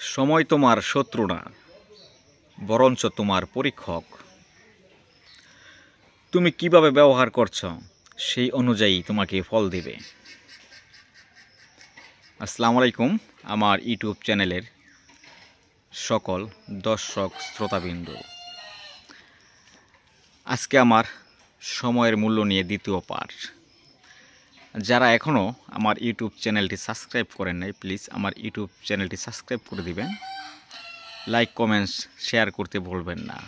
সময় তোমার শত্রু না, বরঞ্চ তোমার পরীক্ষক। তুমি কিভাবে ব্যবহার করছো সেই অনুযায়ী তোমাকে ফল দেবে। আসসালামু আলাইকুম, আমার ইউটিউব চ্যানেলের সকল দর্শক শ্রোতাবৃন্দ। আজকে আমার সময়ের মূল্য নিয়ে দ্বিতীয় পার্ট। যারা এখনও আমার ইউটিউব চ্যানেলটি সাবস্ক্রাইব করেন নাই, প্লিজ আমার ইউটিউব চ্যানেলটি সাবস্ক্রাইব করে দিবেন। লাইক, কমেন্টস, শেয়ার করতে ভুলবেন না।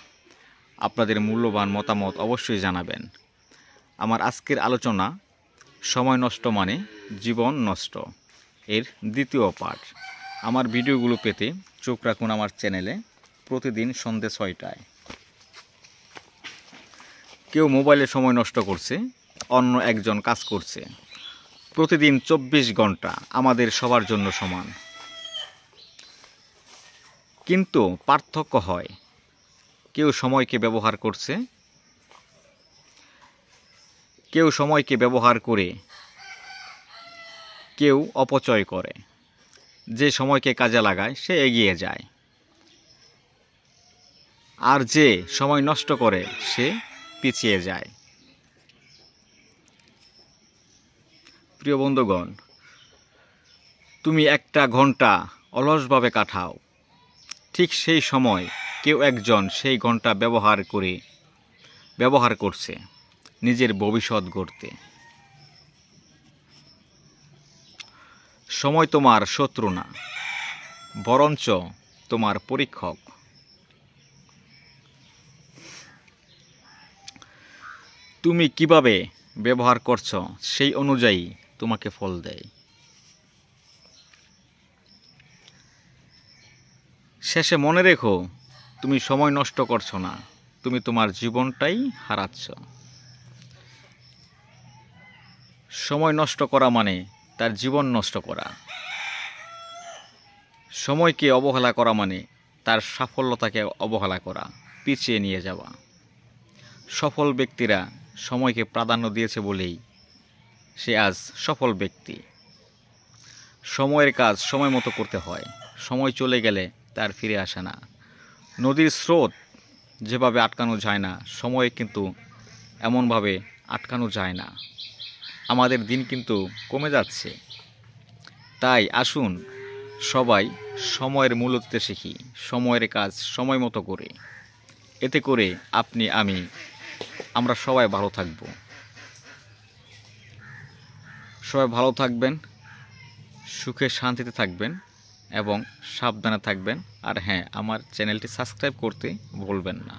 আপনাদের মূল্যবান মতামত অবশ্যই জানাবেন। আমার আজকের আলোচনা সময় নষ্ট মানে জীবন নষ্ট এর দ্বিতীয় পার্ট। আমার ভিডিওগুলো পেতে চোখ রাখুন আমার চ্যানেলে প্রতিদিন সন্ধ্যে 6টায়। কেউ মোবাইলে সময় নষ্ট করছে, অন্য একজন কাজ করছে। প্রতিদিন 24 ঘন্টা আমাদের সবার জন্য সমান, কিন্তু পার্থক্য হয় কেউ সময়কে ব্যবহার করছে, কেউ সময়কে ব্যবহার করে, কেউ অপচয় করে। যে সময়কে কাজে লাগায় সে এগিয়ে যায়, আর যে সময় নষ্ট করে সে পিছিয়ে যায়। প্রিয় বন্ধুগণ, তুমি একটা ঘন্টা অলসভাবে কাটাও, ঠিক সেই সময় কেউ একজন সেই ঘন্টা ব্যবহার করছে নিজের ভবিষ্যৎ গড়তে। সময় তোমার শত্রু না, বরঞ্চ তোমার পরীক্ষক। তুমি কিভাবে ব্যবহার করছো সেই অনুযায়ী তোমাকে ফল দেয়। শেষে মনে রেখো, তুমি সময় নষ্ট করছো না, তুমি তোমার জীবনটাই হারাচ্ছ। সময় নষ্ট করা মানে তার জীবন নষ্ট করা। সময়কে অবহেলা করা মানে তার সাফল্যতাকে অবহেলা করা, পিছিয়ে নিয়ে যাওয়া। সফল ব্যক্তিরা সময়কে প্রাধান্য দিয়েছে বলেই সে আজ সফল ব্যক্তি। সময়ের কাজ সময় মতো করতে হয়, সময় চলে গেলে তার ফিরে আসে না। নদীর স্রোত যেভাবে আটকানো যায় না, সময় কিন্তু এমনভাবে আটকানো যায় না। আমাদের দিন কিন্তু কমে যাচ্ছে, তাই আসুন সবাই সময়ের মূল্য দিতে শিখি, সময়ের কাজ সময় মতো করে। এতে করে আপনি, আমরা সবাই ভালো থাকব। সবাই ভালো থাকবেন, সুখে শান্তিতে থাকবেন এবং সাবধানে থাকবেন। আর হ্যাঁ, আমার চ্যানেলটি সাবস্ক্রাইব করতে ভুলবেন না।